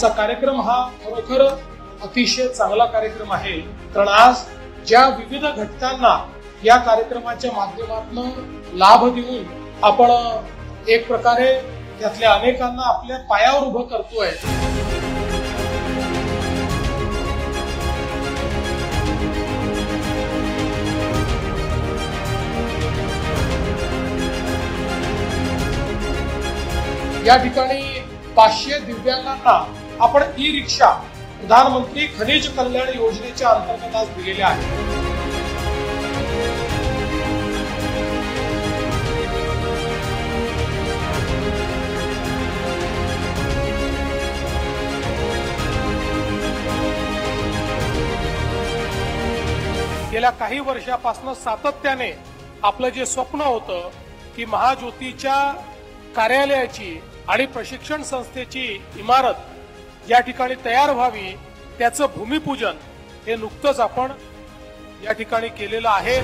आजचा कार्यक्रम हा खरोखर अतिशय चांगला कार्यक्रम आहे, कारण आज ज्या विविध घटकांना या कार्यक्रमाच्या माध्यमातून लाभ देऊन आपण एक प्रकारे त्यातल्या अनेकांना आपल्या पायावर उभं करतोय। या ठिकाणी 500 दिव्यांगांना आपण ई रिक्षा प्रधानमंत्री खनिज कल्याण योजनेच्या अंतर्गत आज दिलेल्या आहेत। गेल्या काही वर्षापासून सातत्याने आपलं जे स्वप्न होतं की महाज्योतीच्या कार्यालयाची आणि प्रशिक्षण संस्थेची इमारत या ठिकाणी तयार व्हावी, त्याचं भूमिपूजन हे नुकतंच आपण या ठिकाणी केलेलं आहे।